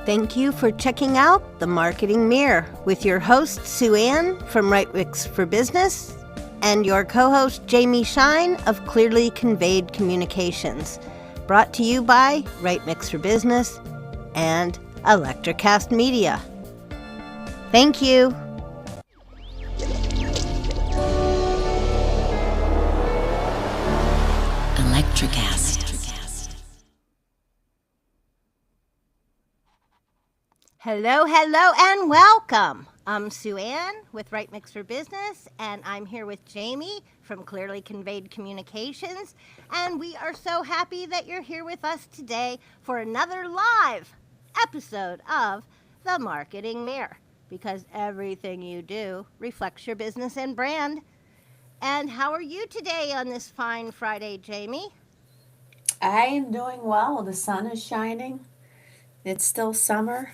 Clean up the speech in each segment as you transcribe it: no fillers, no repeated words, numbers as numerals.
Thank you for checking out The Marketing Mirror with your host, Sue-Ann from Right Mix for Business, and your co-host, Jaime Shine of Clearly Conveyed Communications, brought to you by Right Mix for Business and Electrocast Media. Thank you. Electrocast. Hello, and welcome. I'm Sue-Ann with Right Mix for Business, and I'm here with Jaime from Clearly Conveyed Communications, and we are so happy that you're here with us today for another live episode of The Marketing Mirror, because everything you do reflects your business and brand. And how are you today on this fine Friday, Jaime? I am doing well. The sun is shining. It's still summer.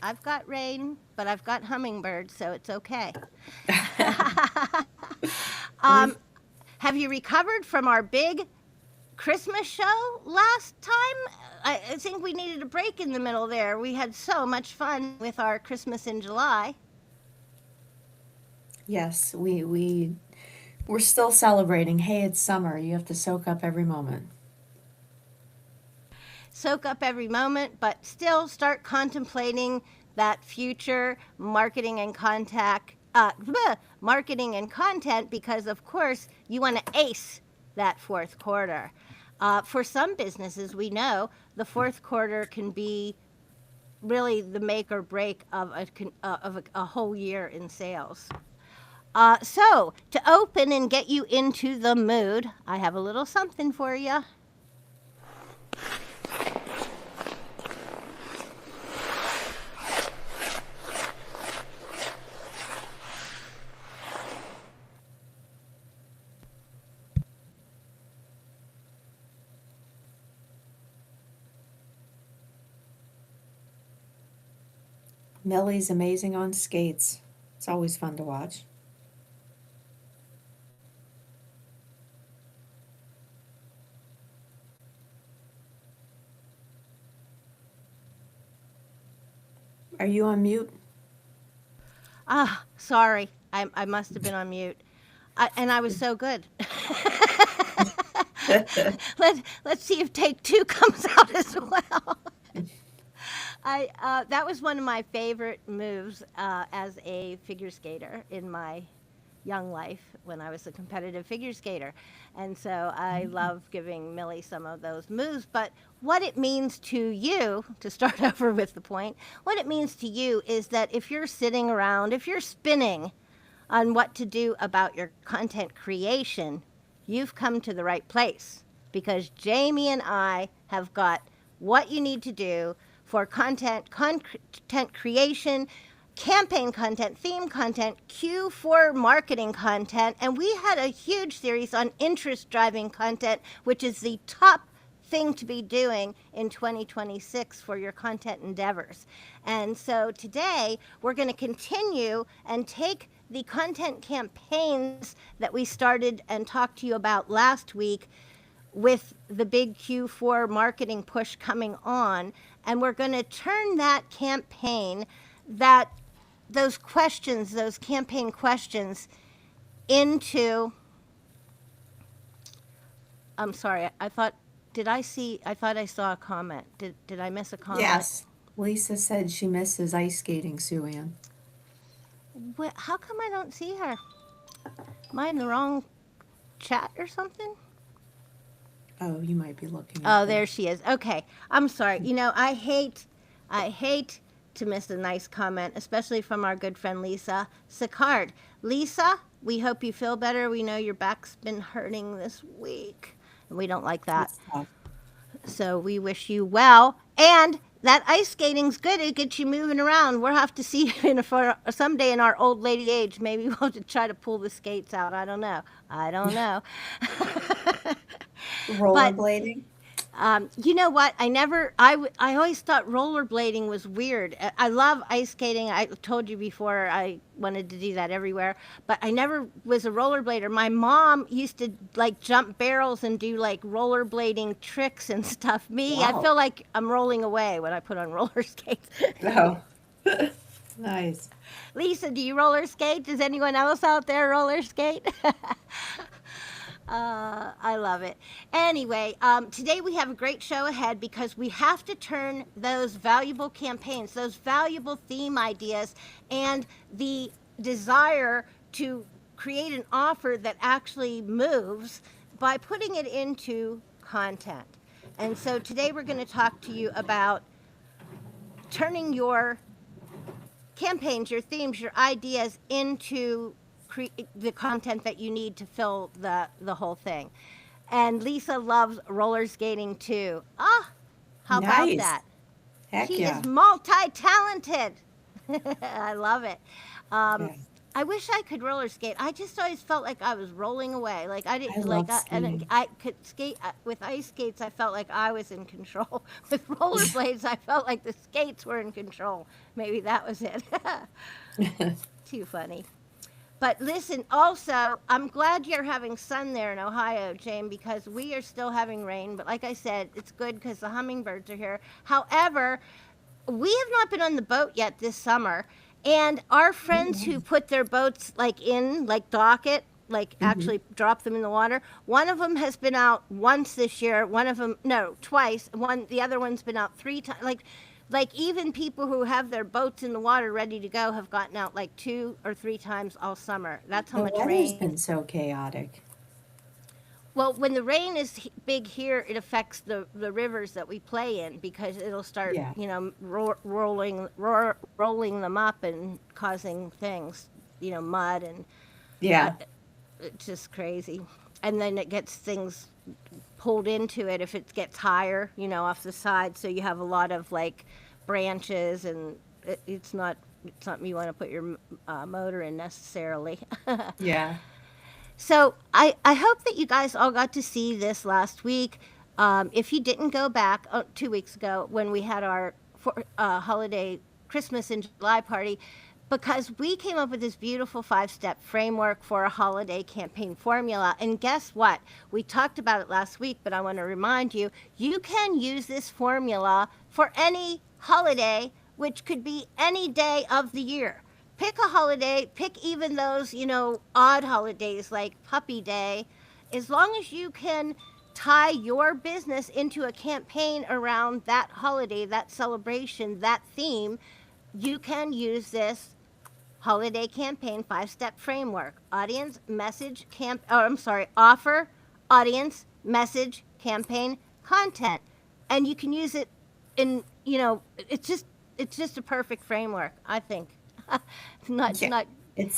I've got rain, but I've got hummingbirds, so it's okay. Have you recovered from our big Christmas show last time? I think we needed a break in the middle there. We had so much fun with our Christmas in July. Yes, we're still celebrating. Hey, it's summer. You have to soak up every moment. Soak up every moment, but still start contemplating that future marketing and marketing and content, because of course you want to ace that fourth quarter. For some businesses, we know the fourth quarter can be really the make or break of a whole year in sales. So to open and get you into the mood, I have a little something for you. Millie's amazing on skates. It's always fun to watch. Are you on mute? Sorry. I must have been on mute. And I was so good. Let's see if take two comes out as well. That was one of my favorite moves as a figure skater in my young life when I was a competitive figure skater. And so I love giving Millie some of those moves. But what it means to you, to start over with the point, what it means to you is that if you're sitting around, if you're spinning on what to do about your content creation, you've come to the right place, because Jaime and I have got what you need to do for content creation, campaign content, theme content, Q4 marketing content, and we had a huge series on interest-driving content, which is the top thing to be doing in 2026 for your content endeavors. And so today, we're going to continue and take the content campaigns that we started and talked to you about last week with the big Q4 marketing push coming on, and we're going to turn that campaign, those questions, those campaign questions, into, I'm sorry, I thought I saw a comment. Did I miss a comment? Yes. Lisa said she misses ice skating, Sue-Ann. How come I don't see her? Am I in the wrong chat or something? Oh, you might be looking. Oh, there she is. Okay. I'm sorry. You know, I hate to miss a nice comment, especially from our good friend Lisa Sicard. Lisa, we hope you feel better. We know your back's been hurting this week, and we don't like that. So we wish you well. And that ice skating's good. It gets you moving around. We'll have to see someday in our old lady age. Maybe we'll try to pull the skates out. I don't know. Rollerblading? You know what? I always thought rollerblading was weird. I love ice skating. I told you before I wanted to do that everywhere, but I never was a rollerblader. My mom used to like jump barrels and do like rollerblading tricks and stuff. Me, I Wow. feel like I'm rolling away when I put on roller skates. Oh, nice. Lisa, do you roller skate? Does anyone else out there roller skate? I love it. Anyway, today we have a great show ahead because we have to turn those valuable campaigns, those valuable theme ideas, and the desire to create an offer that actually moves by putting it into content. And so today we're going to talk to you about turning your campaigns, your themes, your ideas into the content that you need to fill the whole thing. And Lisa loves roller skating too. Ah, how about Nice. that? Heck She is yeah. multi-talented. I love it. Um, Yeah. I wish I could roller skate. I just always felt like I was rolling away. Like I I didn't love and skating. I could skate with ice skates. I felt like I was in control. With rollerblades, I felt like the skates were in control. Maybe that was it. Too funny. But listen, also, I'm glad you're having sun there in Ohio, Jane, because we are still having rain. But like I said, it's good because the hummingbirds are here. However, we have not been on the boat yet this summer. And our Oh, friends who nice. put their boats like dock it, like Hmm. actually drop them in the water. One of them has been out once this year. One of them, no, twice. The other one's been out 3 times. Like even people who have their boats in the water ready to go have gotten out like 2 or 3 times all summer. That's how The much weather's rain. been so chaotic. Well, when the rain is big here, it affects the rivers that we play in because it'll start, Yeah. rolling them up and causing things, mud and uh, Yeah. it's just crazy. And then it gets things pulled into it if it gets higher, off the side. So you have a lot of like branches, and it's not something you want to put your motor in necessarily. Yeah. So I hope that you guys all got to see this last week. If you didn't go back 2 weeks ago when we had our holiday Christmas in July party, because we came up with this beautiful 5-step framework for a holiday campaign formula. And guess what? We talked about it last week, but I want to remind you, you can use this formula for any holiday, which could be any day of the year. Pick a holiday, pick even those, odd holidays like Puppy Day, as long as you can tie your business into a campaign around that holiday, that celebration, that theme, you can use this holiday campaign 5-step framework. Offer, audience, message, campaign, content. And you can use it in, it's just a perfect framework, I think. not Yeah. not It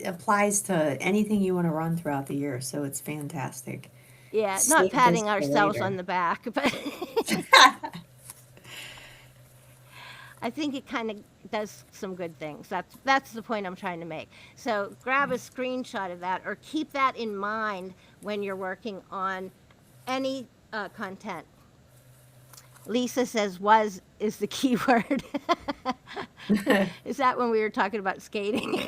applies to anything you want to run throughout the year, so it's fantastic. Yeah, not Save this patting for ourselves on later. the back, but I think it kind of does some good things. That's the point I'm trying to make. So grab a screenshot of that or keep that in mind when you're working on any content. Lisa says "was" is the key word. Is that when we were talking about skating?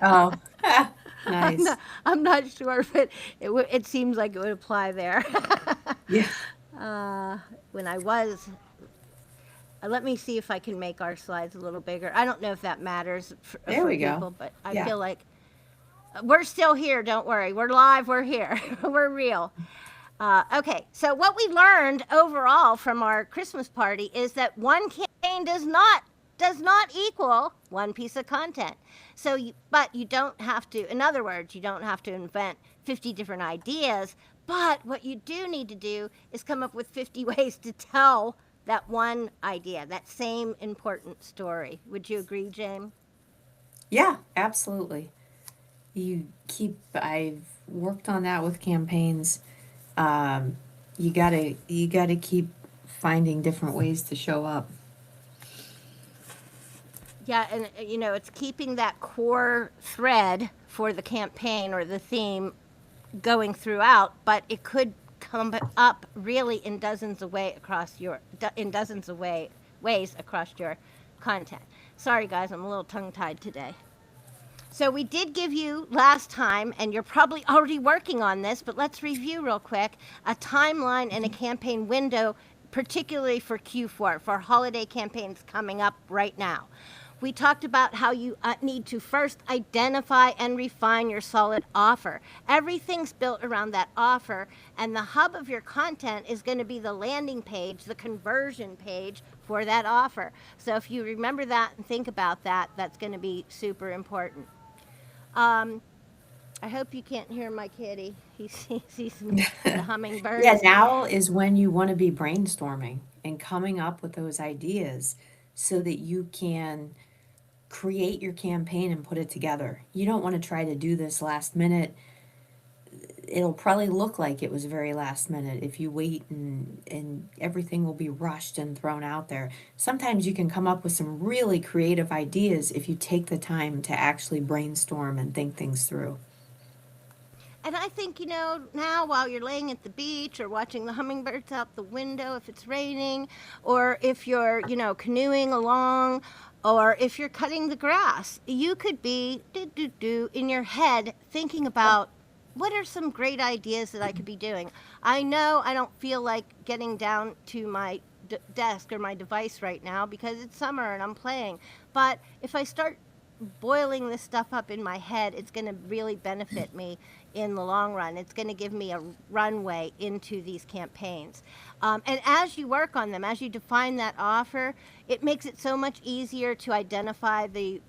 Oh, I'm nice. not, I'm not sure, but it seems like it would apply there. Yeah. When I was let me see if I can make our slides a little bigger. I don't know if that matters There for we go. people, but I Yeah. feel like we're still here. Don't worry. We're live. We're here. We're real. Okay. So what we learned overall from our Christmas party is that one campaign does not equal one piece of content. But you don't have to. In other words, you don't have to invent 50 different ideas. But what you do need to do is come up with 50 ways to tell that one idea, that same important story. Would you agree, James? Yeah, absolutely. I've worked on that with campaigns. Um, you gotta keep finding different ways to show up. Yeah, and it's keeping that core thread for the campaign or the theme going throughout, but it could come up really in dozens of ways across your content. Sorry guys, I'm a little tongue tied today. So we did give you last time, and you're probably already working on this, but let's review real quick, a timeline and a campaign window, particularly for Q4, for holiday campaigns coming up right now. We talked about how you need to first identify and refine your solid offer. Everything's built around that offer, and the hub of your content is going to be the landing page, the conversion page for that offer. So if you remember that and think about that, that's going to be super important. I hope you can't hear my kitty. He sees the Yeah, hummingbirds. now is when you want to be brainstorming and coming up with those ideas so that you can create your campaign and put it together. You don't want to try to do this last minute. It'll probably look like it was very last minute if you wait, and everything will be rushed and thrown out there. Sometimes you can come up with some really creative ideas if you take the time to actually brainstorm and think things through. And I think, now while you're laying at the beach or watching the hummingbirds out the window if it's raining, or if you're, canoeing along, or if you're cutting the grass, you could be in your head thinking about what are some great ideas that I could be doing. I know I don't feel like getting down to my desk or my device right now because it's summer and I'm playing. But if I start boiling this stuff up in my head, it's going to really benefit me in the long run. It's going to give me a runway into these campaigns. And as you work on them, as you define that offer, it makes it so much easier to identify the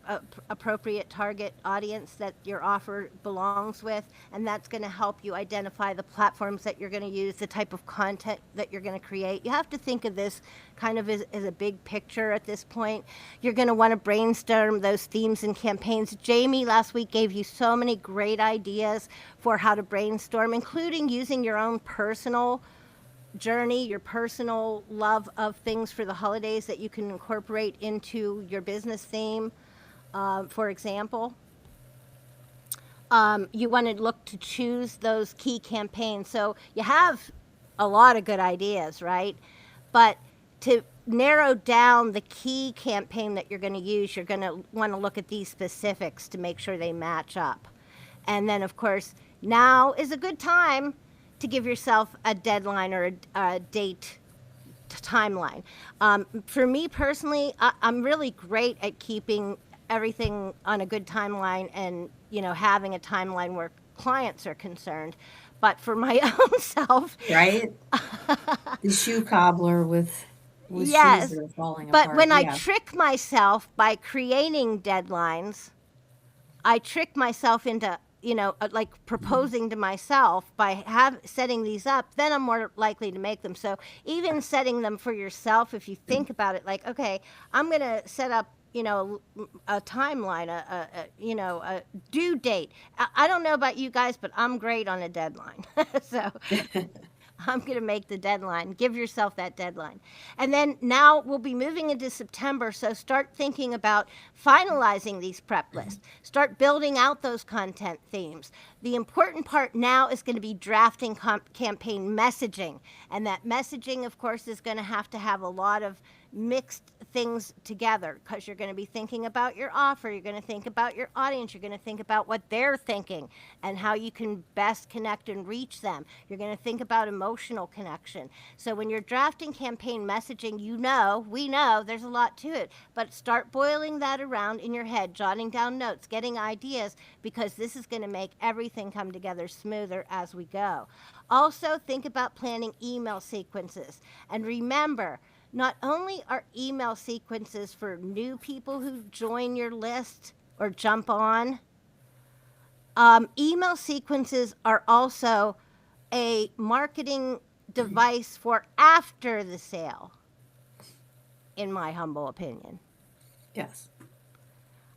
appropriate target audience that your offer belongs with. And that's going to help you identify the platforms that you're going to use, the type of content that you're going to create. You have to think of this kind of as a big picture at this point. You're going to want to brainstorm those themes and campaigns. Jaime last week gave you so many great ideas for how to brainstorm, including using your own personal journey, your personal love of things for the holidays that you can incorporate into your business theme. For example, you want to look to choose those key campaigns. So you have a lot of good ideas, right? But to narrow down the key campaign that you're going to use, you're going to want to look at these specifics to make sure they match up. And then, of course, now is a good time to give yourself a deadline or a date timeline. For me personally, I'm really great at keeping everything on a good timeline and, having a timeline where clients are concerned. But for my own self, Right? The shoe cobbler with shoes yes. that are falling But apart. when I Yeah. trick myself by creating deadlines, I trick myself into, like proposing to myself by setting these up, then I'm more likely to make them. So even setting them for yourself, if you think about it, like, okay, I'm going to set up, a timeline, a due date. I don't know about you guys, but I'm great on a deadline. So I'm going to make the deadline. Give yourself that deadline. And then now we'll be moving into September. So start thinking about finalizing these prep lists. Start building out those content themes. The important part now is going to be drafting campaign messaging. And that messaging, of course, is going to have a lot of mixed things together because you're going to be thinking about your offer, you're going to think about your audience, you're going to think about what they're thinking and how you can best connect and reach them. You're going to think about emotional connection. So when you're drafting campaign messaging, we know there's a lot to it, but start boiling that around in your head, jotting down notes, getting ideas, because this is going to make everything come together smoother as we go. Also, think about planning email sequences. And remember, not only are email sequences for new people who join your list or jump on, email sequences are also a marketing device for after the sale, in my humble opinion. Yes.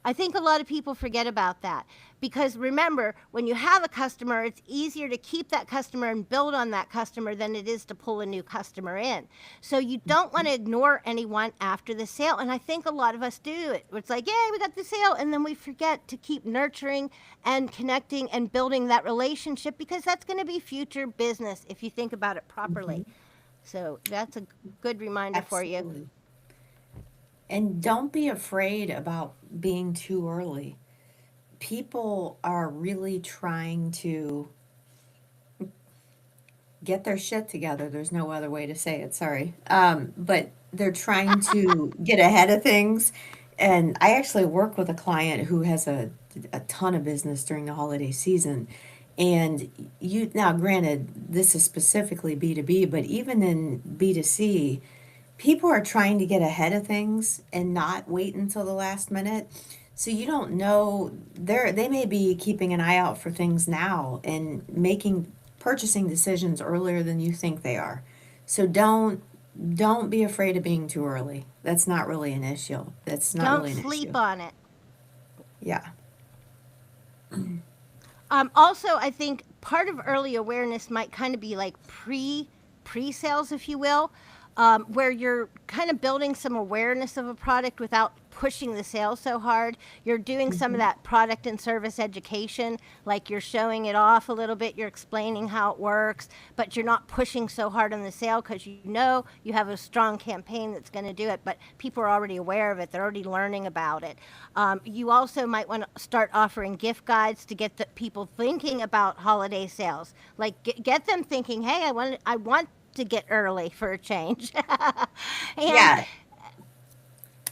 I think a lot of people forget about that because remember, when you have a customer, it's easier to keep that customer and build on that customer than it is to pull a new customer in. So you don't want to ignore anyone after the sale. And I think a lot of us do it. It's like, yay, we got the sale. And then we forget to keep nurturing and connecting and building that relationship because that's going to be future business if you think about it properly. So that's a good reminder for you. Absolutely. And don't be afraid about being too early. People are really trying to get their shit together. There's no other way to say it, sorry. But they're trying to get ahead of things. And I actually work with a client who has a ton of business during the holiday season. And you, now granted, this is specifically B2B, but even in B2C, people are trying to get ahead of things and not wait until the last minute. So you don't know, they may be keeping an eye out for things now and making purchasing decisions earlier than you think they are. So don't be afraid of being too early. That's not really an issue. That's not Don't really an sleep issue. on it. Yeah. Also, I think part of early awareness might kind of be like pre-sales, if you will, where you're kind of building some awareness of a product without pushing the sale so hard. You're doing some of Hmm. that product and service education, like you're showing it off a little bit, you're explaining how it works, but you're not pushing so hard on the sale because you know you have a strong campaign that's going to do it, but people are already aware of it. They're already learning about it. You also might want to start offering gift guides to get the people thinking about holiday sales. Like get them thinking, hey, I want to get early for a change. and Yeah.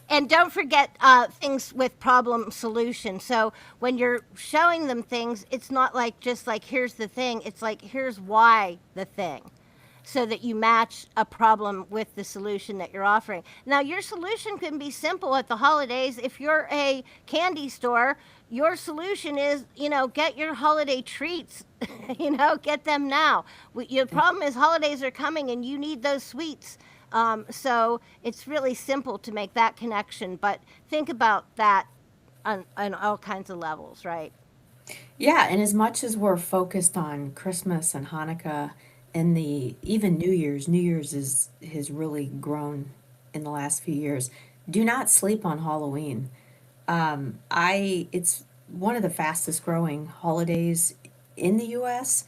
and don't forget things with problem solution. So when you're showing them things, it's not like just like here's the thing. It's like here's why the thing, so that you match a problem with the solution that you're offering. Now, your solution can be simple at the holidays. If you're a candy store, your solution is, get your holiday treats, get them now. Your problem is holidays are coming and you need those sweets. So it's really simple to make that connection, but think about that on all kinds of levels, right? Yeah, and as much as we're focused on Christmas and Hanukkah and the even New Year's is has really grown in the last few years. Do not sleep on Halloween. I It's one of the fastest growing holidays in the US.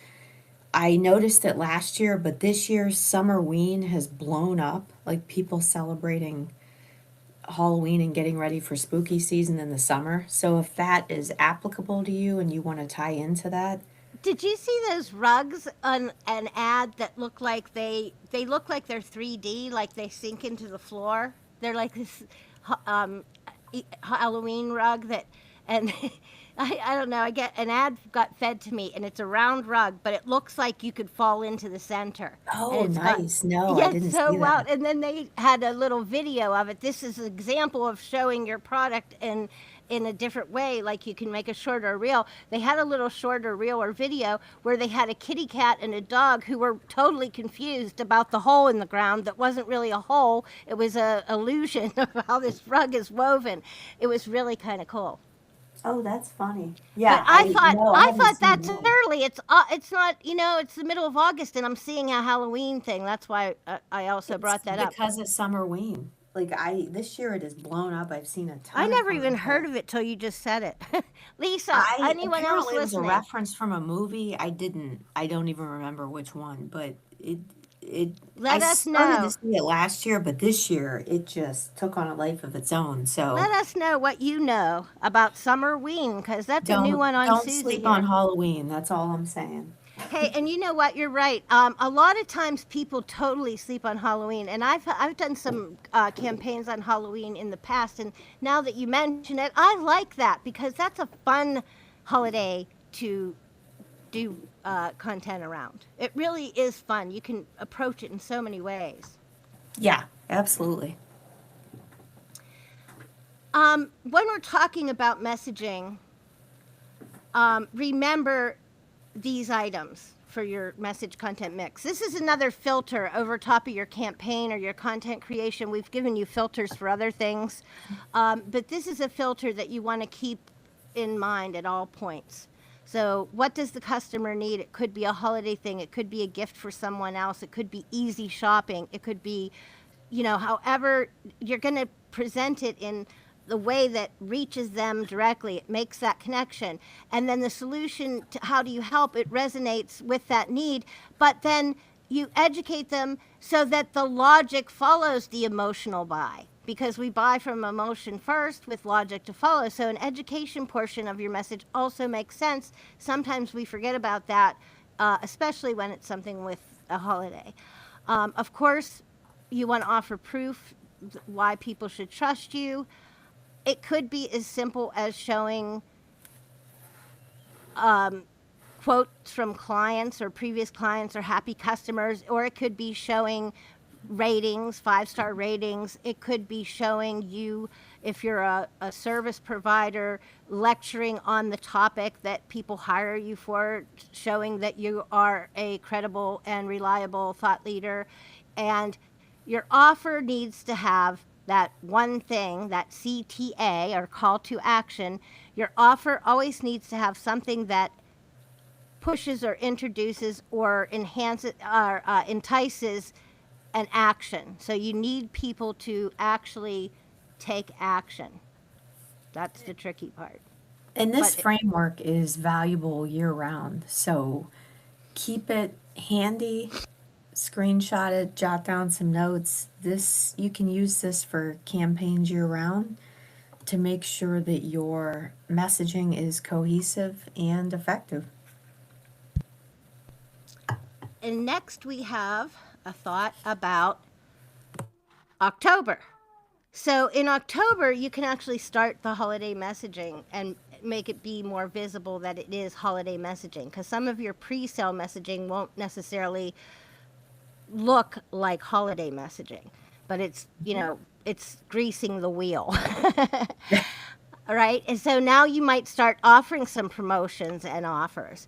I noticed it last year, but this year Summerween has blown up, like people celebrating Halloween and getting ready for spooky season in the summer. So if that is applicable to you and you want to tie into that, Did you see those rugs on an ad that look like they look like they're 3D, like they sink into the floor? They're like this um, Halloween rug that, and I don't know. I get an ad got fed to me, and it's a round rug, but it looks like you could fall into the center, and oh, it's got. nice. No, I Yes, didn't so see well. that. And then they had a little video of it. This is an example of showing your product in a different way, like you can make a shorter reel. They had a little shorter reel or video where they had a kitty cat and a dog who were totally confused about the hole in the ground that wasn't really a hole. It was a illusion of how this rug is woven. It was really kind of cool. Oh, that's funny. But Yeah, I no, I I haven't thought seen that's that. early. It's not, it's the middle of August and I'm seeing a Halloween thing. That's why I also It's brought that up. because of Summerween. Like I this year it has blown up. I've seen a I ton of never even heard commercials. of it till you just said it. Lisa, I anyone else apparently it was a listening? reference from a movie. I don't even remember which one, but it I Let us started to know. see it last year, but this year it just took on a life of its own. So Let us know what you know about Summer Ween, because that's a new one on don't Susie sleep on here. Halloween. That's all I'm saying. Hey, and you know what? You're right. A lot of times people totally sleep on Halloween, and I've done some campaigns on Halloween in the past, and now that you mention it, I like that because that's a fun holiday to do content around. It really is fun. You can approach it in so many ways. Yeah, absolutely. When we're talking about messaging, remember these items. for your message content mix. This is another filter over top of your campaign or your content creation. We've given you filters for other things, but this is a filter that you want to keep in mind at all points. So, what does the customer need? It could be a holiday thing, it could be a gift for someone else, it could be easy shopping, it could be, however you're going to present it in the way that reaches them directly. It makes that connection. And then the solution to how do you help, it resonates with that need, but then you educate them so that the logic follows the emotional buy, because we buy from emotion first with logic to follow. So an education portion of your message also makes sense. Sometimes we forget about that, especially when it's something with a holiday. Of course, you want to offer proof why people should trust you. It could be as simple as showing quotes from clients or previous clients or happy customers, or it could be showing ratings, 5-star ratings. It could be showing you, if you're a service provider, lecturing on the topic that people hire you for, showing that you are a credible and reliable thought leader. And your offer needs to have that one thing, that CTA or call to action. Your offer always needs to have something that pushes or introduces or enhances or entices an action. So you need people to actually take action. That's the tricky part. And this But framework is valuable year round. So keep it handy, screenshot it, jot down some notes. This you can use this for campaigns year round to make sure that your messaging is cohesive and effective. and next we have a thought about October. So in October, you can actually start the holiday messaging and make it be more visible that it is holiday messaging, because some of your pre-sale messaging won't necessarily look like holiday messaging, but it's, it's greasing the wheel. All right. And so now you might start offering some promotions and offers.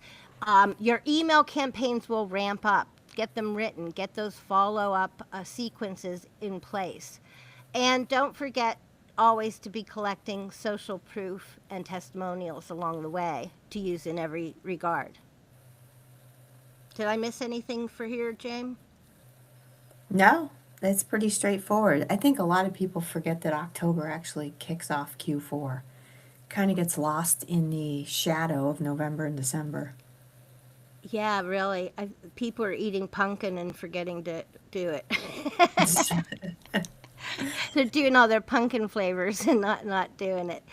Your email campaigns will ramp up. Get them written. Get those follow up sequences in place. And don't forget always to be collecting social proof and testimonials along the way to use in every regard. Did I miss anything for here, James? No, that's pretty straightforward. I think a lot of people forget that October actually kicks off Q4. Kind of gets lost in the shadow of November and December. Yeah, really. People are eating pumpkin and forgetting to do it. They're doing all their pumpkin flavors and not doing it.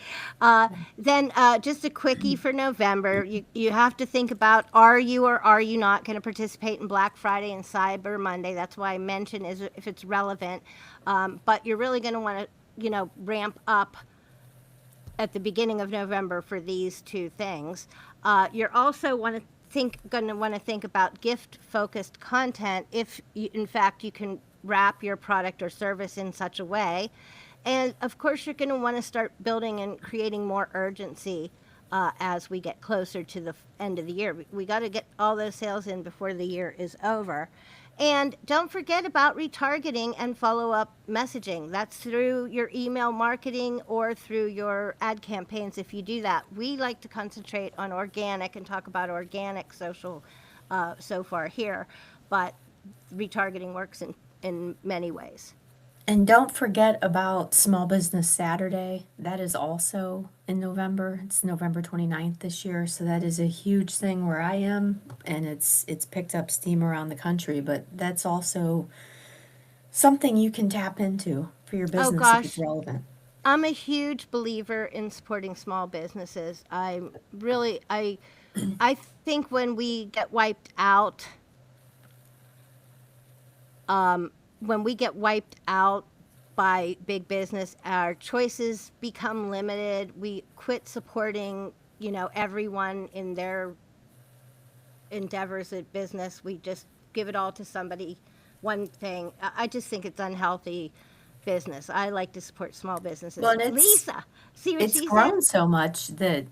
Then just a quickie for November. You have to think about, are you or are you not going to participate in Black Friday and Cyber Monday? That's why I mentioned is if it's relevant. But you're really going to want to, ramp up at the beginning of November for these two things. You're also going to want to think about gift focused content if in fact you can wrap your product or service in such a way. And of course, you're going to want to start building and creating more urgency as we get closer to the end of the year. We got to get all those sales in before the year is over. And don't forget about retargeting and follow-up messaging. That's through your email marketing or through your ad campaigns if you do that. We like to concentrate on organic and talk about organic social so far here, but retargeting works in many ways. And don't forget about Small Business Saturday. That is also in November. It's November 29th this year, so that is a huge thing where I am, and it's picked up steam around the country, but that's also something you can tap into for your Oh business if it's gosh, relevant. I'm a huge believer in supporting small businesses. I think when we get wiped out, when we get wiped out by big business, our choices become limited. We quit supporting, everyone in their endeavors at business. We just give it all to somebody, one thing. I just think it's unhealthy business. I like to support small Well, businesses. and Lisa, see what it's she said? grown so much that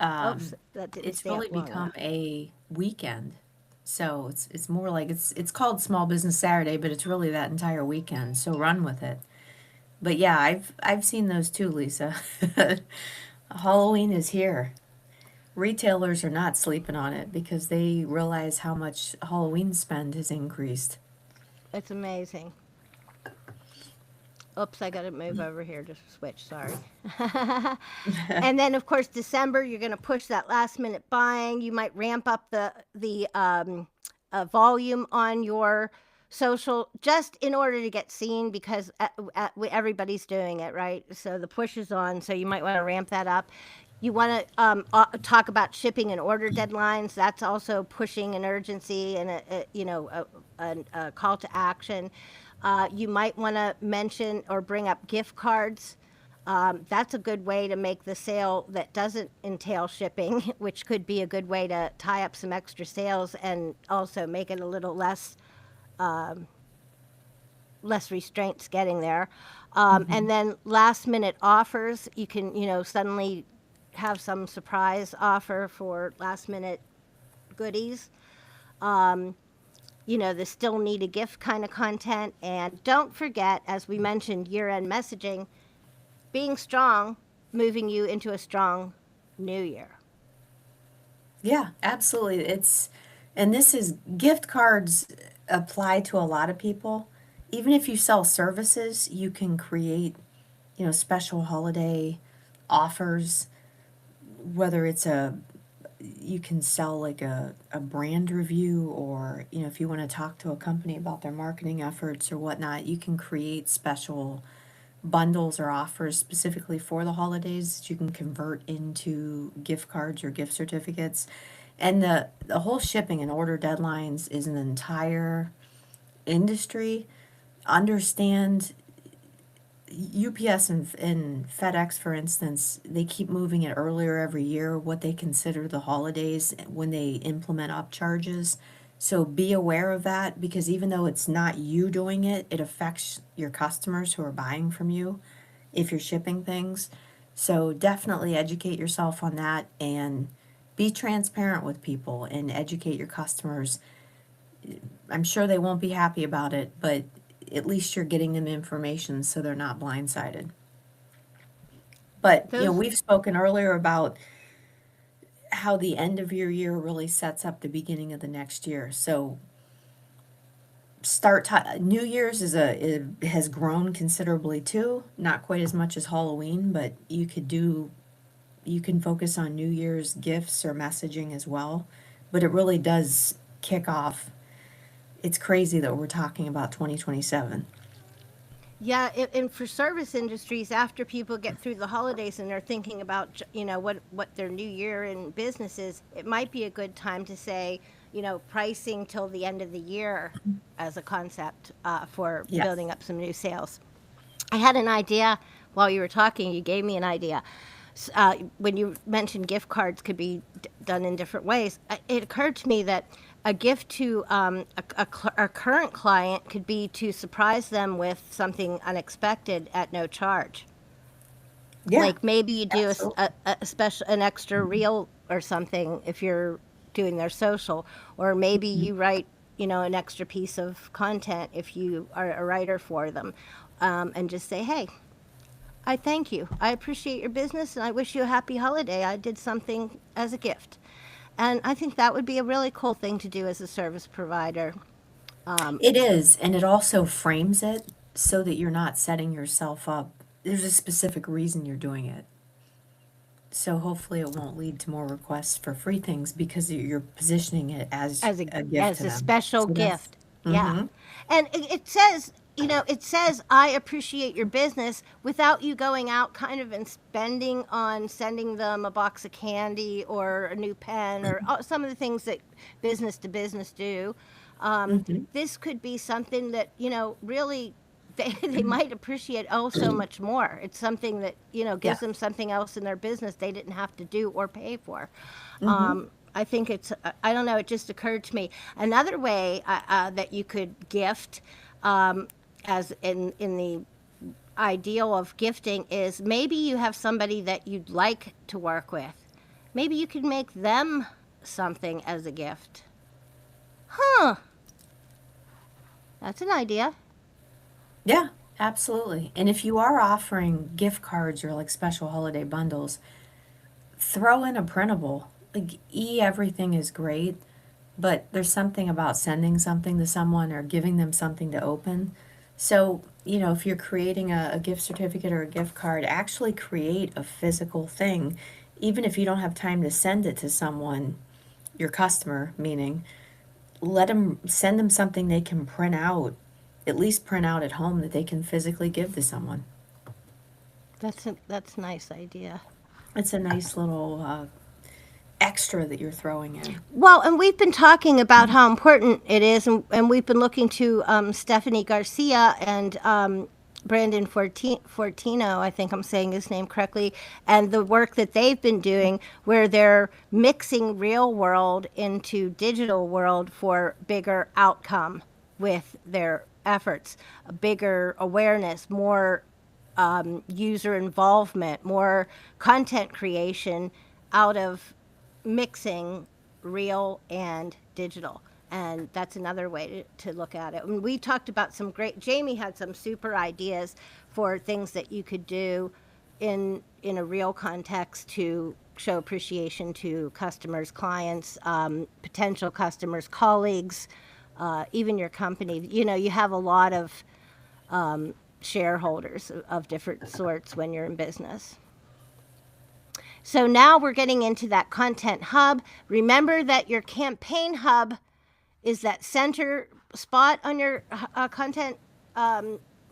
Oops, that didn't it's stay up really long become enough. a weekend. So it's more like it's called Small Business Saturday, but it's really that entire weekend. So run with it. But yeah, I've seen those too, Lisa. Halloween is here. Retailers are not sleeping on it because they realize how much Halloween spend has increased. It's amazing. Oops, I got to move over here to switch. Sorry. And then, of course, December, you're going to push that last minute buying. You might ramp up the volume on your social just in order to get seen because everybody's doing it, right? So the push is on. So you might want to ramp that up. You want to talk about shipping and order deadlines. That's also pushing an urgency and a call to action. You might want to mention or bring up gift cards. That's a good way to make the sale that doesn't entail shipping, which could be a good way to tie up some extra sales and also make it a little less restraints getting there. And then last minute offers, you can, suddenly have some surprise offer for last minute goodies. The still need a gift kind of content. And don't forget, as we mentioned, year end messaging, being strong, moving you into a strong new year. Yeah, absolutely. And this is gift cards apply to a lot of people. Even if you sell services, you can create, special holiday offers, whether it's you can sell like a brand review or, if you want to talk to a company about their marketing efforts or whatnot, you can create special bundles or offers specifically for the holidays that you can convert into gift cards or gift certificates. And the whole shipping and order deadlines is an entire industry. Understand UPS and FedEx, for instance, they keep moving it earlier every year, what they consider the holidays when they implement upcharges. So be aware of that because even though it's not you doing it, it affects your customers who are buying from you if you're shipping things. So definitely educate yourself on that and be transparent with people and educate your customers. I'm sure they won't be happy about it, but at least you're getting them information so they're not blindsided. But, Those we've spoken earlier about how the end of your year really sets up the beginning of the next year. So New Year's it has grown considerably too, not quite as much as Halloween, but you can focus on New Year's gifts or messaging as well. But it really does kick off. It's crazy that we're talking about 2027. Yeah, and for service industries, after people get through the holidays and they're thinking about, what their new year in business is, it might be a good time to say, pricing till the end of the year as a concept for Yes. building up some new sales. I had an idea while you were talking. You gave me an idea. When you mentioned gift cards could be done in different ways, it occurred to me that a gift to a current client could be to surprise them with something unexpected at no charge. Yeah, Like maybe you do absolutely. a special, an extra reel or something if you're doing their social, or maybe you write, an extra piece of content if you are a writer for them, and just say, hey, I thank you. I appreciate your business and I wish you a happy holiday. I did something as a gift. And I think that would be a really cool thing to do as a service provider. It is, and it also frames it so that you're not setting yourself up. There's a specific reason you're doing it. So hopefully it won't lead to more requests for free things because you're positioning it as as a a gift as to a them. special So that's gift. Yeah. mm-hmm. And it says, it says I appreciate your business without you going out kind of and spending on sending them a box of candy or a new pen or some of the things that business to business do. Mm-hmm. This could be something that, really they might appreciate oh so much more. It's something that, Yeah. gives them something else in their business they didn't have to do or pay for. Mm-hmm. I think I don't know, it just occurred to me. Another way that you could gift, as in the ideal of gifting, is maybe you have somebody that you'd like to work with. Maybe you could make them something as a gift. Huh. That's an idea. Yeah, absolutely. And if you are offering gift cards or like special holiday bundles, throw in a printable. Like everything is great, but there's something about sending something to someone or giving them something to open. So, if you're creating a gift certificate or a gift card, actually create a physical thing. Even if you don't have time to send it to someone, your customer, meaning, send them something they can print out, at least print out at home that they can physically give to someone. That's a nice idea. It's a nice little extra that you're throwing in. Well, and we've been talking about how important it is, and we've been looking to Stephanie Garcia and Brandon Fortino, I think I'm saying his name correctly, and the work that they've been doing where they're mixing real world into digital world for bigger outcome with their efforts, a bigger awareness, more user involvement, more content creation out of mixing real and digital. And that's another way to look at it. And we talked about Jamie had some super ideas for things that you could do in a real context to show appreciation to customers, clients, potential customers, colleagues, even your company. You have a lot of shareholders of different sorts when you're in business. So now we're getting into that content hub. Remember that your campaign hub is that center spot on your content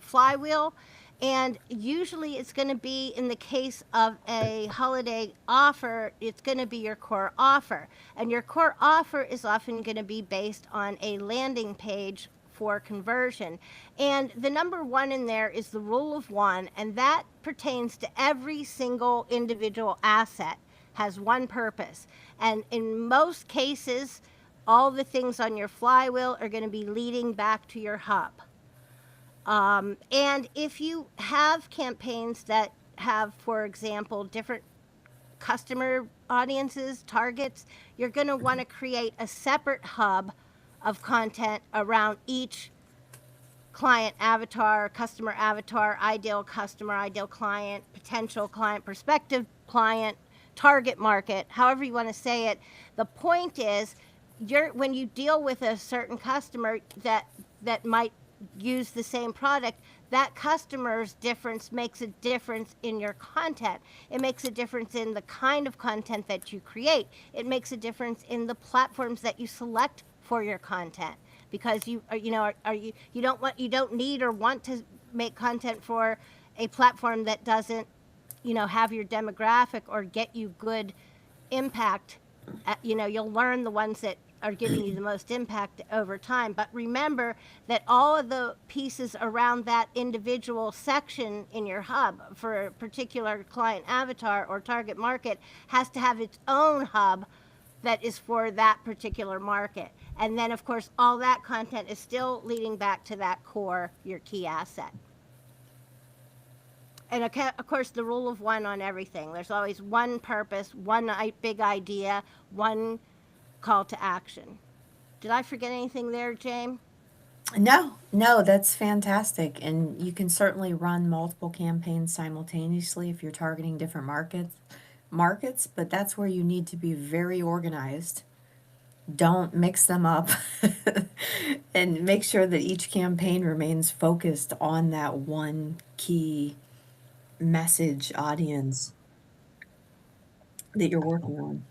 flywheel. And usually it's going to be, in the case of a holiday offer, it's going to be your core offer. And your core offer is often going to be based on a landing page for conversion. And the number one in there is the rule of one, and that pertains to every single individual asset, has one purpose. And in most cases, all the things on your flywheel are going to be leading back to your hub. And if you have campaigns that have, for example, different customer audiences, targets, you're going to want to create a separate hub of content around each client avatar, customer avatar, ideal customer, ideal client, potential client, prospective client, target market, however you want to say it. The point is, when you deal with a certain customer that might use the same product, that customer's difference makes a difference in your content. It makes a difference in the kind of content that you create. It makes a difference in the platforms that you select for your content, because you don't need or want to make content for a platform that doesn't have your demographic or get you good impact. You'll learn the ones that are giving you the most impact over time. But remember that all of the pieces around that individual section in your hub for a particular client avatar or target market has to have its own hub that is for that particular market. And then, of course, all that content is still leading back to that core, your key asset. And of course, the rule of one on everything. There's always one purpose, one big idea, one call to action. Did I forget anything there, James? No, no, that's fantastic. And you can certainly run multiple campaigns simultaneously if you're targeting different markets, but that's where you need to be very organized. Don't mix them up and make sure that each campaign remains focused on that one key message audience that you're working on.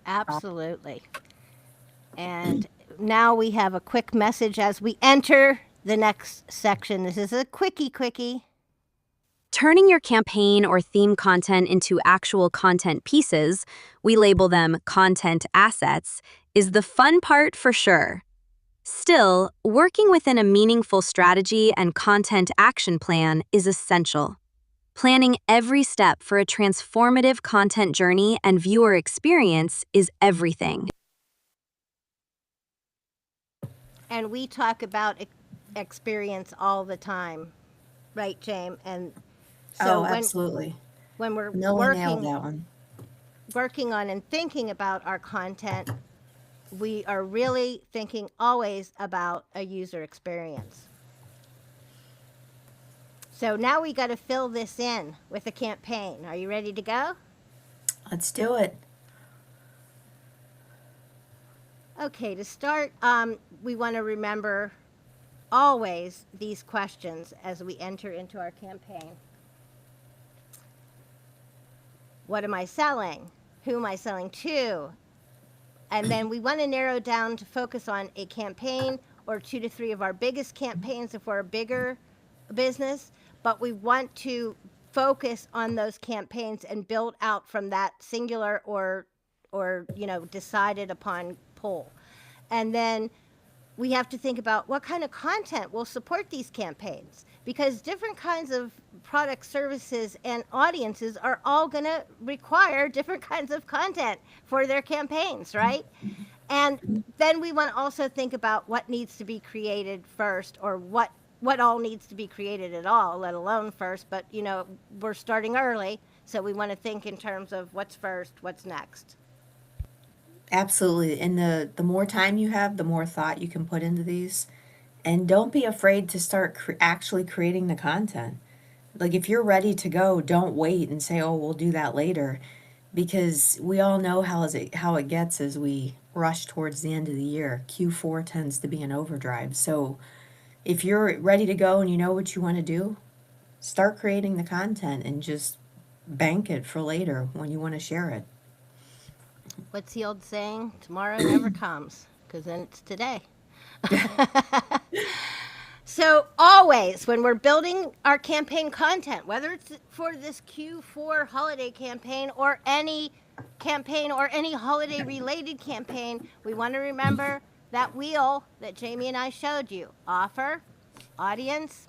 Absolutely. And now we have a quick message as we enter the next section. This is a quickie. Turning your campaign or theme content into actual content pieces, we label them content assets, is the fun part for sure. Still, working within a meaningful strategy and content action plan is essential. Planning every step for a transformative content journey and viewer experience is everything. And we talk about experience all the time, right, James? And so Oh, absolutely. when we're Millie nailed that one. working on and thinking about our content, we are really thinking always about a user experience. So now we got to fill this in with a campaign. Are you ready to go? Let's do it. Okay, to start, we want to remember always these questions as we enter into our campaign. What am I selling? Who am I selling to? And then we want to narrow down to focus on a campaign or 2 to 3 of our biggest campaigns if we're a bigger business. But we want to focus on those campaigns and build out from that singular or decided upon poll. And then we have to think about what kind of content will support these campaigns, because different kinds of products, services, and audiences are all going to require different kinds of content for their campaigns, right? And then we want to also think about what needs to be created first, or what all needs to be created at all, let alone first. But we're starting early, so we want to think in terms of what's first, what's next. Absolutely. And the more time you have, the more thought you can put into these. And don't be afraid to start actually creating the content. Like if you're ready to go, don't wait and say, "Oh, we'll do that later," because we all know how it gets as we rush towards the end of the year. Q4 tends to be an overdrive. So if you're ready to go and you know what you want to do, start creating the content and just bank it for later when you want to share it. What's the old saying? Tomorrow never comes, because then it's today. So always when we're building our campaign content, whether it's for this Q4 holiday campaign or any campaign or any holiday related campaign, we want to remember that wheel that Jaime and I showed you: offer, audience,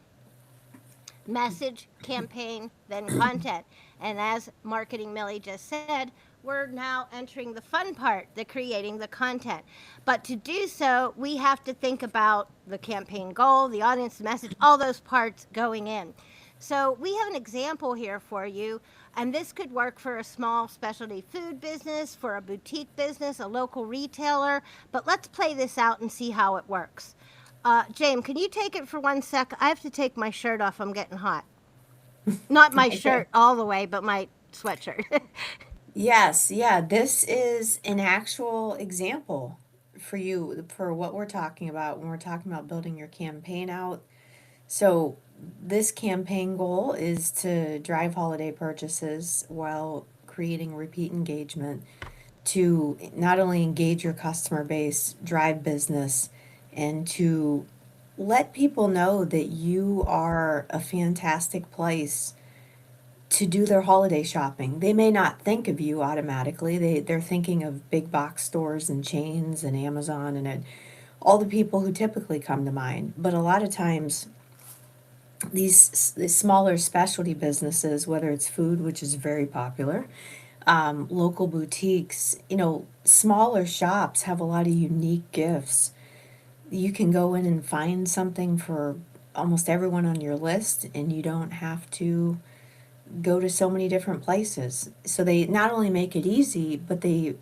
message, campaign, then content. And as Marketing Millie just said, we're now entering the fun part, the creating the content. But to do so, we have to think about the campaign goal, the audience, the message, all those parts going in. So we have an example here for you, and this could work for a small specialty food business, for a boutique business, a local retailer. But let's play this out and see how it works. James, can you take it for 1 sec? I have to take my shirt off. I'm getting hot. Not my shirt all the way, but my sweatshirt. Yes, yeah, this is an actual example for you for what we're talking about when we're talking about building your campaign out. So, this campaign goal is to drive holiday purchases while creating repeat engagement to not only engage your customer base, drive business, and to let people know that you are a fantastic place to do their holiday shopping. They may not think of you automatically. They're thinking of big box stores and chains and Amazon and all the people who typically come to mind. But a lot of times these smaller specialty businesses, whether it's food, which is very popular, local boutiques, smaller shops have a lot of unique gifts. You can go in and find something for almost everyone on your list, and you don't have to go to so many different places. So they not only make it easy, but they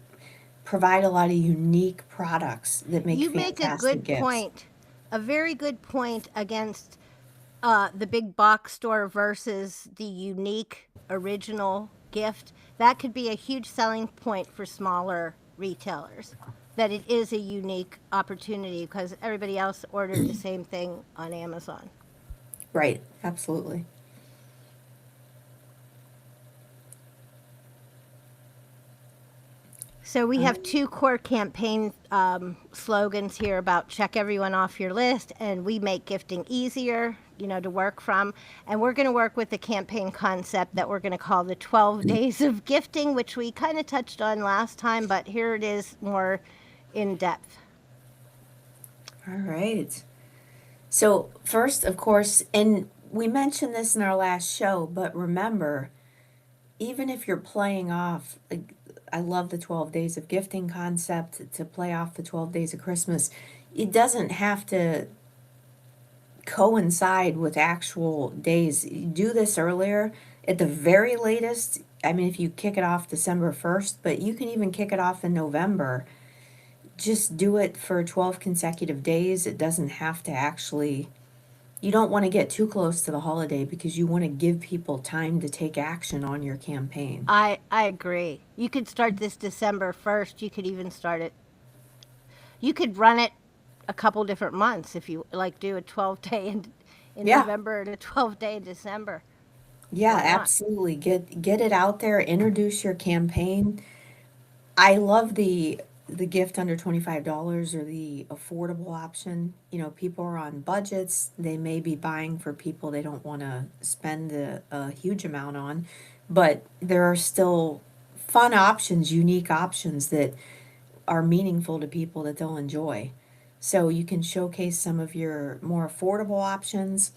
provide a lot of unique products that make You make a fantastic good gifts. point, a very good point against the big box store versus the unique original gift. That could be a huge selling point for smaller retailers, that it is a unique opportunity because everybody else ordered the same thing on Amazon. Right, absolutely. So we have two core campaign slogans here about check everyone off your list, and we make gifting easier, to work from. And we're going to work with a campaign concept that we're going to call the 12 days of gifting, which we kind of touched on last time, but here it is more in depth. All right. So, first, of course, and we mentioned this in our last show, but remember, even if you're playing off, like, I love the 12 days of gifting concept to play off the 12 days of Christmas. It doesn't have to coincide with actual days. You do this earlier at the very latest. I mean, if you kick it off December 1st, but you can even kick it off in November. just do it for 12 consecutive days. It doesn't have to actually, you don't want to get too close to the holiday because you want to give people time to take action on your campaign. I agree. You could start this December 1st. You could even start it. You could run it a couple different months if you like do a 12-day in Yeah. November and a 12-day in December. Yeah, Why not? absolutely. Get it out there, introduce your campaign. I love the gift under $25 or the affordable option. You know, people are on budgets. They may be buying for people they don't want to spend a huge amount on, but there are still fun options, unique options that are meaningful to people that they'll enjoy. So you can showcase some of your more affordable options.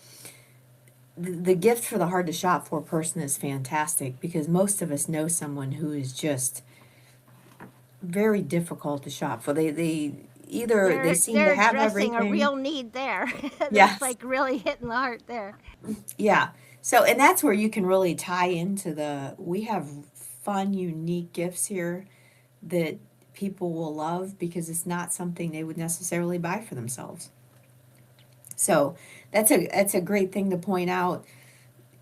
The gift for the hard to shop for person is fantastic because most of us know someone who is just very difficult to shop for. They either they seem to They're have addressing a everything. real need there. That's Yes. like really hitting the heart there. Yeah. So and that's where you can really tie into the we have fun, unique gifts here that people will love because it's not something they would necessarily buy for themselves. So that's a great thing to point out.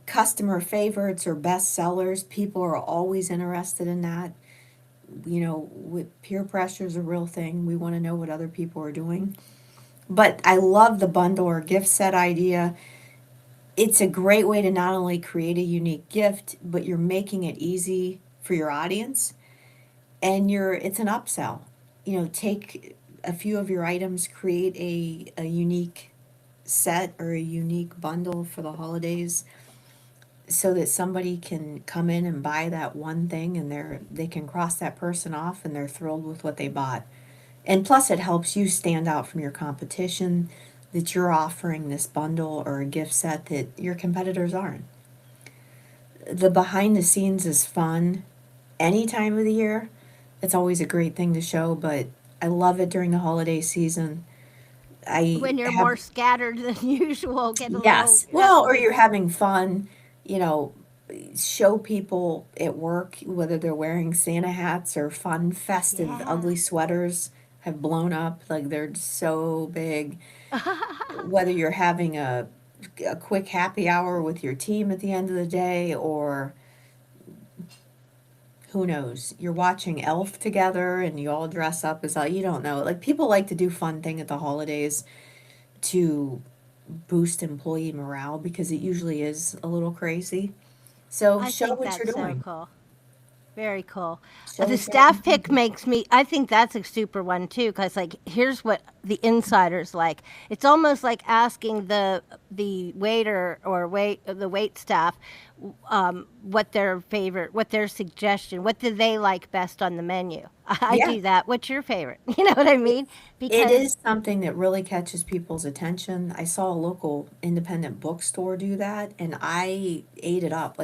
Customer favorites or best sellers, people are always interested in that. You know, with peer pressure is a real thing. We want to know what other people are doing. But I love the bundle or gift set idea. It's a great way to not only create a unique gift, but you're making it easy for your audience and it's an upsell. You know, take a few of your items, create a unique set or a unique bundle for the holidays so that somebody can come in and buy that one thing and they can cross that person off and they're thrilled with what they bought. And plus it helps you stand out from your competition that you're offering this bundle or a gift set that your competitors aren't. The behind the scenes is fun any time of the year. It's always a great thing to show, but I love it during the holiday season. I When you're have more scattered than usual, get a little Yes. Well, or get you're having fun, you know, show people at work whether they're wearing Santa hats or fun, festive, yeah. ugly sweaters have blown up, like they're so big. Whether you're having a quick happy hour with your team at the end of the day, or who knows, you're watching Elf together and you all dress up as you don't know. Like people like to do fun thing at the holidays to boost employee morale because it usually is a little crazy. So I show think what you're that's so doing. cool. Very cool. Show The what you're staff having pick fun. makes me, I think that's a super one too, because like, here's what the insiders like. It's almost like asking the waiter or the wait staff what their favorite, what their suggestion, what do they like best on the menu. I Yeah, do that. What's your favorite? You know what I it, mean? it Because is something that really catches people's attention. I saw a local independent bookstore do that, and I ate it up.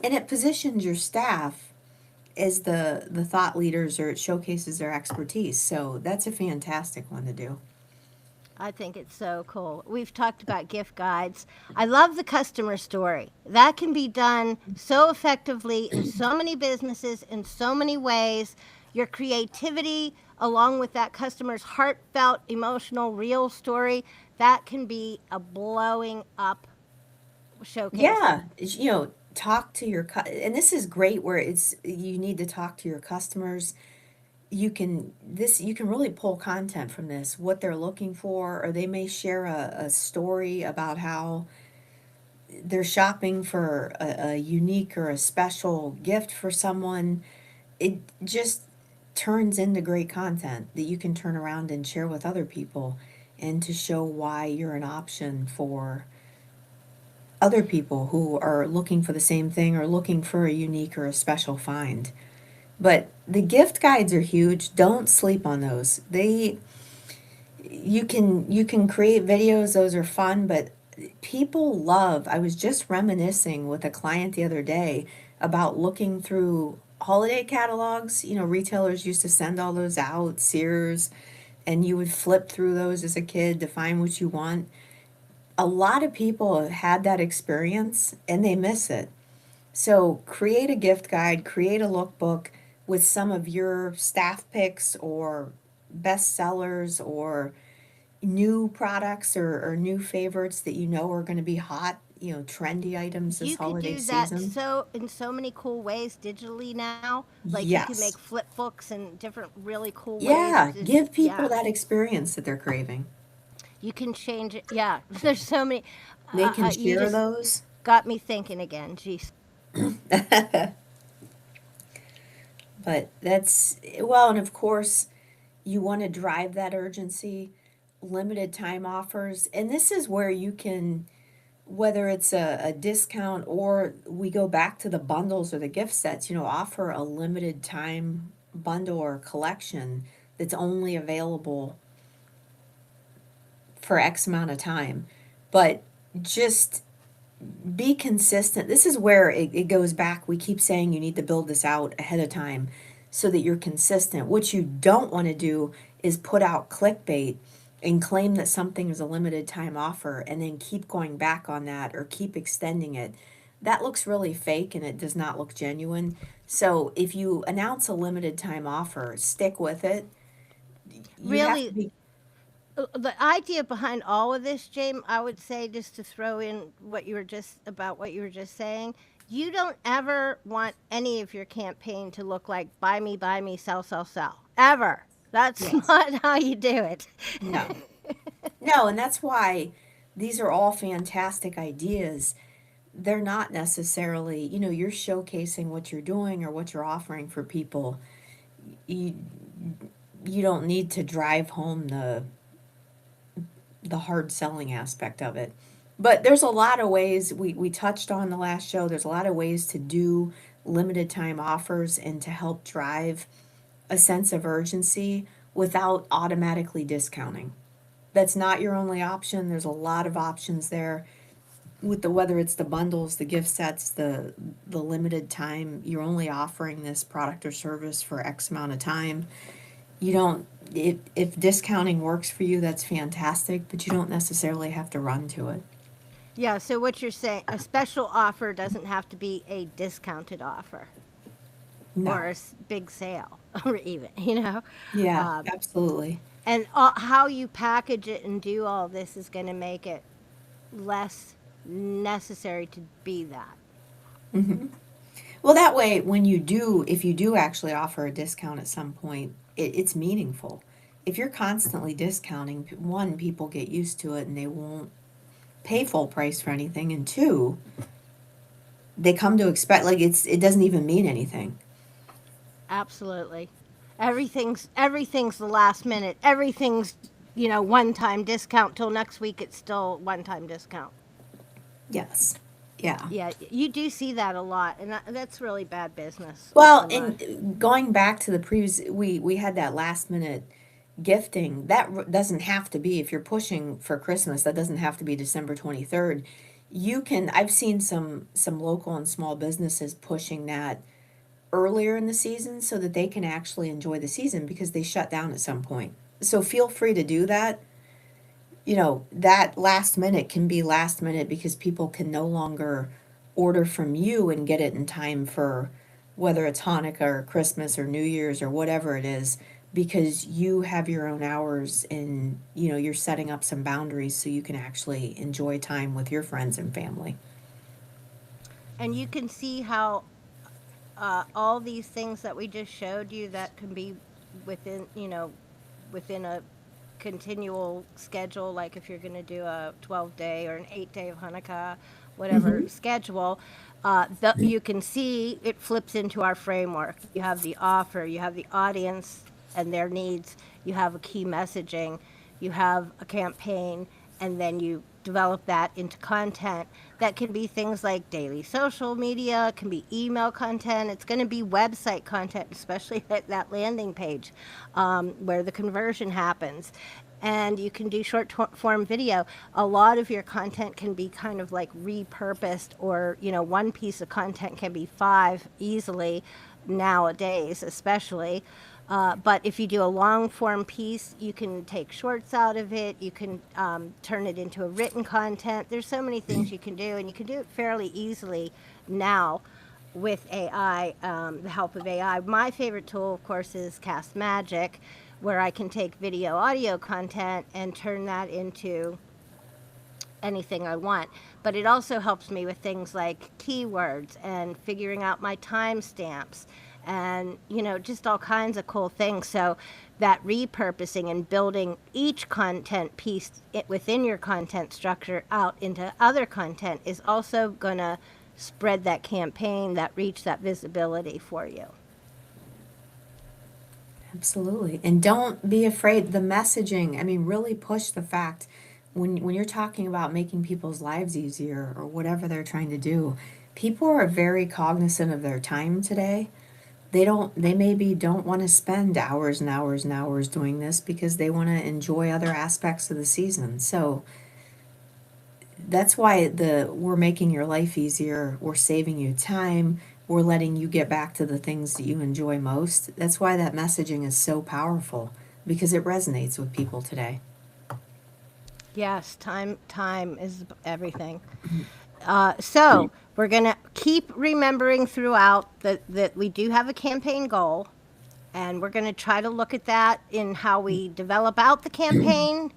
And it positions your staff as the thought leaders, or it showcases their expertise. So that's a fantastic one to do. I think it's so cool. We've talked about gift guides. I love the customer story. That can be done so effectively in so many businesses, in so many ways. Your creativity, along with that customer's heartfelt, emotional, real story, that can be a blowing up showcase. Yeah, talk to and this is great where it's you need to talk to your customers. You can really pull content from this, what they're looking for, or they may share a story about how they're shopping for a unique or a special gift for someone. It just turns into great content that you can turn around and share with other people and to show why you're an option for other people who are looking for the same thing or looking for a unique or a special find. But the gift guides are huge. Don't sleep on those. You can create videos, those are fun, but people love. I was just reminiscing with a client the other day about looking through holiday catalogs. You know, retailers used to send all those out, Sears, and you would flip through those as a kid to find what you want. A lot of people have had that experience and they miss it. So create a gift guide, create a lookbook with some of your staff picks or best sellers or new products or new favorites that you know are going to be hot, trendy items this You could holiday do that season. in so many cool ways digitally now. Like you can make Yes. flip books and different really cool ways Yeah, to give yeah. people that experience that they're craving. You can change it. Yeah, there's so many. They can You share just those. got me thinking again. Jeez. But that's, well, and of course, you want to drive that urgency, limited time offers. And this is where you can, whether it's a discount or we go back to the bundles or the gift sets, offer a limited time bundle or collection that's only available for X amount of time. But just be consistent. This is where it goes back. We keep saying you need to build this out ahead of time so that you're consistent. What you don't want to do is put out clickbait and claim that something is a limited time offer and then keep going back on that or keep extending it. That looks really fake and it does not look genuine. So if you announce a limited time offer, stick with it. You have to Really, be, the idea behind all of this, James, I would say just to throw in what you were just about what you were just saying, you don't ever want any of your campaign to look like buy me, sell, sell, sell. Ever. That's yes. not how you do it. No. No, and that's why these are all fantastic ideas. They're not necessarily, you're showcasing what you're doing or what you're offering for people. You you don't need to drive home the hard selling aspect of it. But there's a lot of ways we touched on the last show. There's a lot of ways to do limited time offers and to help drive a sense of urgency without automatically discounting. That's not your only option. There's a lot of options there with the whether it's the bundles, the gift sets, the limited time. You're only offering this product or service for X amount of time. You don't if discounting works for you, that's fantastic, but you don't necessarily have to run to it. Yeah, so what you're saying, a special offer doesn't have to be a discounted offer or No. a big sale, or even. Yeah, Um, absolutely. and how you package it and do all this is going to make it less necessary to be that. Hmm. Well, that way, when you do, if you do actually offer a discount at some point, it's meaningful. If you're constantly discounting, one, people get used to it and they won't pay full price for anything, and two, they come to expect like it doesn't even mean anything. Absolutely. Everything's the last minute. Everything's, one time discount till next week it's still one time discount. Yes. Yeah. Yeah, you do see that a lot and that's really bad business Well, from a and going back to the previous, we had that last minute gifting. That doesn't have to be if you're pushing for Christmas. That doesn't have to be December 23rd. You can. I've seen some local and small businesses pushing that earlier in the season so that they can actually enjoy the season because they shut down at some point. So feel free to do that. That last minute can be last minute because people can no longer order from you and get it in time for whether it's Hanukkah or Christmas or New Year's or whatever it is because you have your own hours and you're setting up some boundaries so you can actually enjoy time with your friends and family. and you can see how all these things that we just showed you that can be within, within a continual schedule, like if you're going to do a 12-day or an 8-day of Hanukkah, whatever Hmm. schedule, you can see it flips into our framework. You have the offer, you have the audience and their needs, you have a key messaging, you have a campaign, and then you develop that into content that can be things like daily social media, it can be email content, it's going to be website content, especially at that landing page where the conversion happens. And you can do short form video. A lot of your content can be kind of like repurposed, or, one piece of content can be five easily nowadays, especially. But if you do a long form piece, you can take shorts out of it. You can turn it into a written content. There's so many things you can do, and you can do it fairly easily now with AI, the help of AI. My favorite tool, of course, is Cast Magic, where I can take video, audio content and turn that into anything I want. But it also helps me with things like keywords and figuring out my timestamps and, just all kinds of cool things. So that repurposing and building each content piece within your content structure out into other content is also going to spread that campaign, that reach, that visibility for you. Absolutely. And don't be afraid. The messaging, I mean, really push the fact when you're talking about making people's lives easier or whatever they're trying to do, people are very cognizant of their time today. They maybe don't want to spend hours and hours and hours doing this because they want to enjoy other aspects of the season. So that's why we're making your life easier, we're saving you time, we're letting you get back to the things that you enjoy most. That's why that messaging is so powerful because it resonates with people today. Yes, time is everything. So we're going to keep remembering throughout that we do have a campaign goal, and we're going to try to look at that in how we develop out the campaign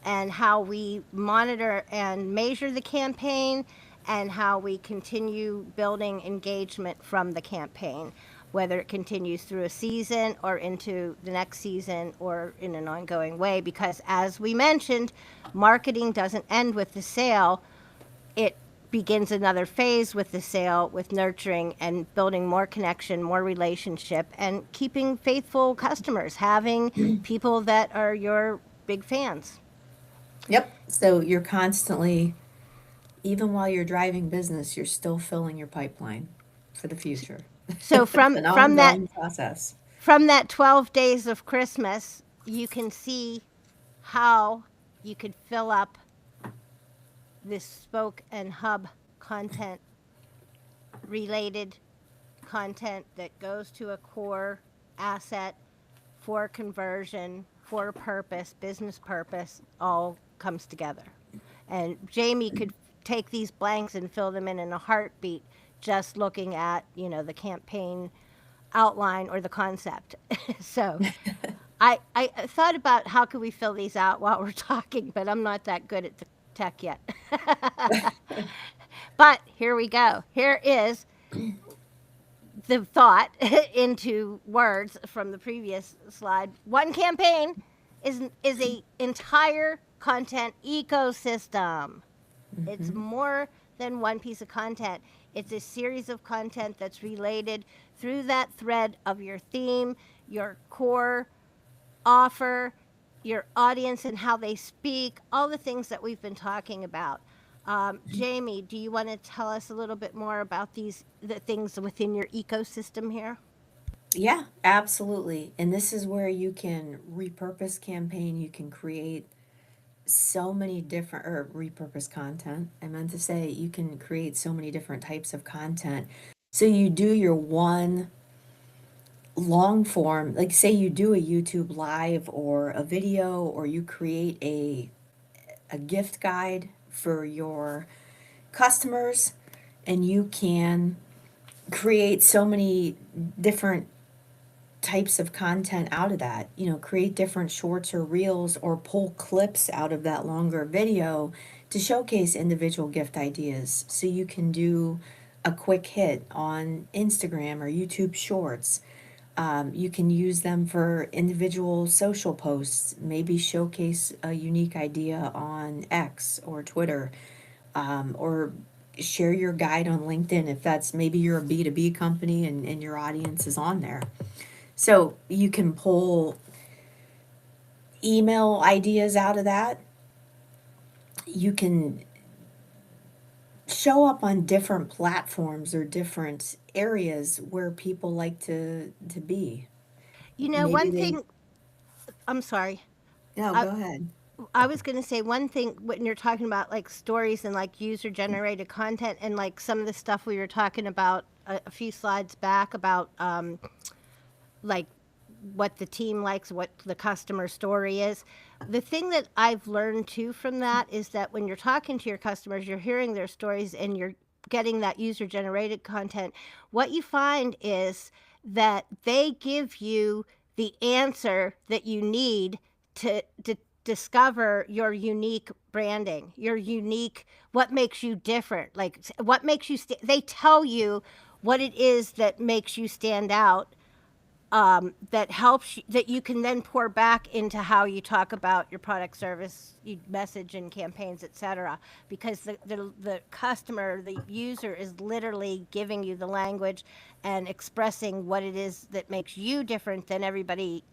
and how we monitor and measure the campaign and how we continue building engagement from the campaign, whether it continues through a season or into the next season or in an ongoing way. Because as we mentioned, marketing doesn't end with the sale. It begins another phase with the sale, with nurturing and building more connection, more relationship, and keeping faithful customers, having people that are your big fans. Yep. So you're constantly, even while you're driving business, you're still filling your pipeline for the future. So It's from an from that ongoing process. from that 12 days of Christmas, you can see how you could fill up this spoke and hub content related content that goes to a core asset for conversion, for purpose, business purpose, all comes together. And Jaime could take these blanks and fill them in a heartbeat just looking at, the campaign outline or the concept. So I thought about how could we fill these out while we're talking, but I'm not that good at the tech yet. But here we go. Here is the thought into words from the previous slide. One campaign is a entire content ecosystem. It's more than one piece of content. It's a series of content that's related through that thread of your theme, your core offer, your audience and how they speak, all the things that we've been talking about. Jaime, do you want to tell us a little bit more about the things within your ecosystem here? Yeah, absolutely. And this is where you can repurpose campaign, you can create so many different or repurpose content. I meant to say you can create so many different types of content. So you do your one long form, like say you do a YouTube live or a video or you create a gift guide for your customers and you can create so many different types of content out of that. Create different shorts or reels or pull clips out of that longer video to showcase individual gift ideas. So you can do a quick hit on Instagram or YouTube Shorts. You can use them for individual social posts, maybe showcase a unique idea on X or Twitter, or share your guide on LinkedIn if that's maybe you're a B2B company and your audience is on there. So you can pull email ideas out of that. You can show up on different platforms or different areas where people like to be. Maybe One they thing, I'm sorry. no, I, go ahead. I was going to say one thing when you're talking about like stories and like user generated content and like some of the stuff we were talking about a few slides back about like what the team likes, what the customer story is. The thing that I've learned too from that is that when you're talking to your customers, you're hearing their stories and you're getting that user generated content. What you find is that they give you the answer that you need to discover your unique branding, your unique, what makes you different, like what makes you, they tell you what it is that makes you stand out, that helps you, that you can then pour back into how you talk about your product, service, message, and campaigns, etc. Because the customer, the user, is literally giving you the language and expressing what it is that makes you different than everybody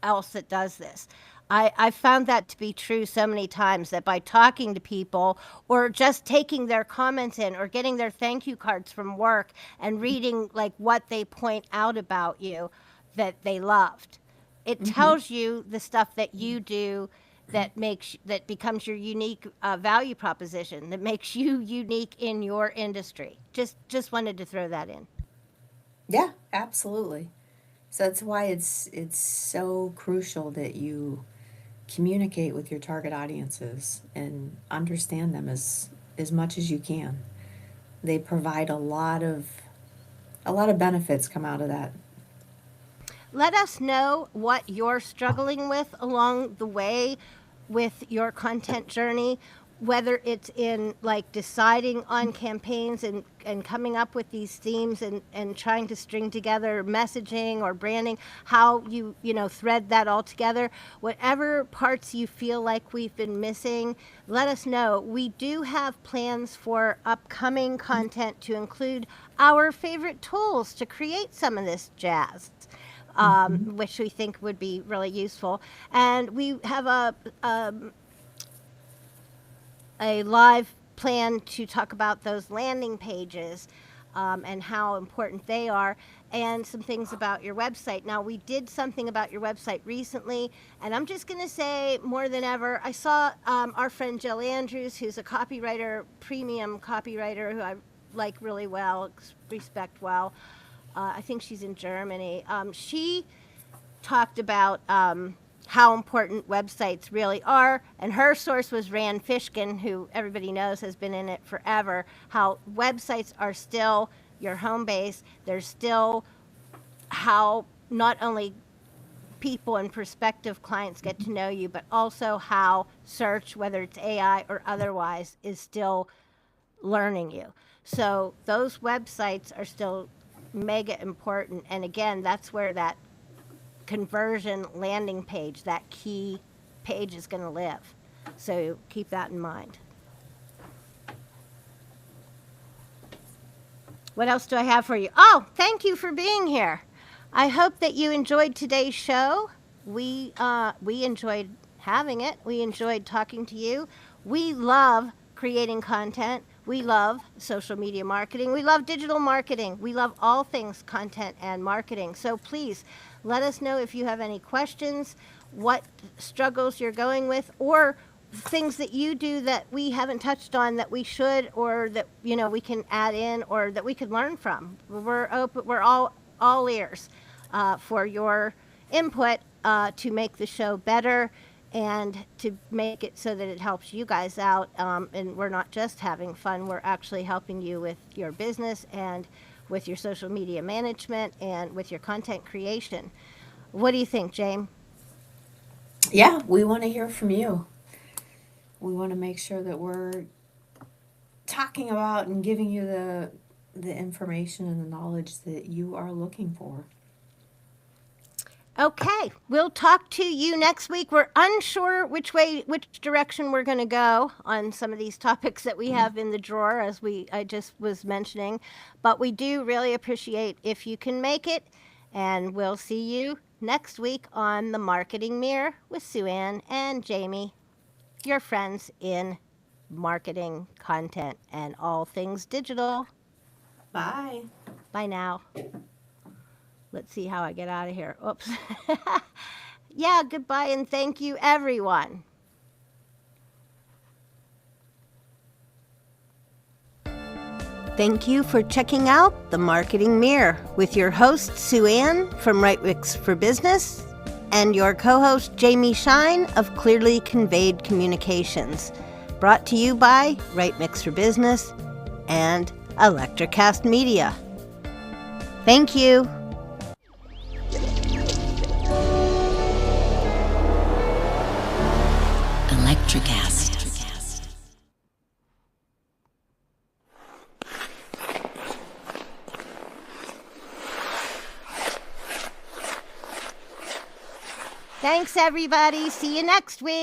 else that does this. I found that to be true so many times, that by talking to people or just taking their comments in or getting their thank you cards from work and reading like what they point out about you that they loved, it tells you the stuff that you do that becomes your unique value proposition, that makes you unique in your industry. Just wanted to throw that in. Yeah, absolutely. So that's why it's so crucial that you communicate with your target audiences and understand them as much as you can. They provide a lot of benefits come out of that. Let us know what you're struggling with along the way with your content journey, whether it's in like deciding on campaigns and coming up with these themes and trying to string together messaging or branding, how you know, thread that all together. Whatever parts you feel like we've been missing, let us know. We do have plans for upcoming content to include our favorite tools to create some of this jazz, which we think would be really useful. And we have a live plan to talk about those landing pages, and how important they are, and some things about your website. Now, we did something about your website recently, and I'm just going to say, more than ever, I saw our friend Jill Andrews, who's a copywriter, premium copywriter, who I like really well, respect well. I think she's in Germany. She talked about how important websites really are, and her source was Rand Fishkin, who everybody knows has been in it forever, how websites are still your home base. They're still how not only people and prospective clients get to know you, but also how search, whether it's AI or otherwise, is still learning you. So those websites are still mega important. And again, that's where that conversion landing page, that key page, is going to live. So keep that in mind. What else do I have for you? Oh, thank you for being here. I hope that you enjoyed today's show. We enjoyed having it. We enjoyed talking to you. We love creating content. We love social media marketing. We love digital marketing. We love all things content and marketing. So please let us know if you have any questions, what struggles you're going with, or things that you do that we haven't touched on that we should, or that we can add in, or that we could learn from. We're open. We're all ears for your input to make the show better and to make it so that it helps you guys out. And we're not just having fun. We're actually helping you with your business and with your social media management and with your content creation. What do you think, Jaime? Yeah, we want to hear from you. We want to make sure that we're talking about and giving you the information and the knowledge that you are looking for. Okay, we'll talk to you next week. We're unsure which direction we're going to go on some of these topics that we have in the drawer, as I just was mentioning. But we do really appreciate if you can make it, and we'll see you next week on The Marketing Mirror with Sue-Ann and Jaime, your friends in marketing, content, and all things digital. Bye. Bye now. Let's see how I get out of here. Oops. Yeah, goodbye and thank you, everyone. Thank you for checking out The Marketing Mirror with your host, Sue-Ann from Right Mix for Business, and your co-host, Jaime Shine of Clearly Conveyed Communications. Brought to you by Right Mix for Business and Electrocast Media. Thank you. Electricast. Thanks, everybody. See you next week.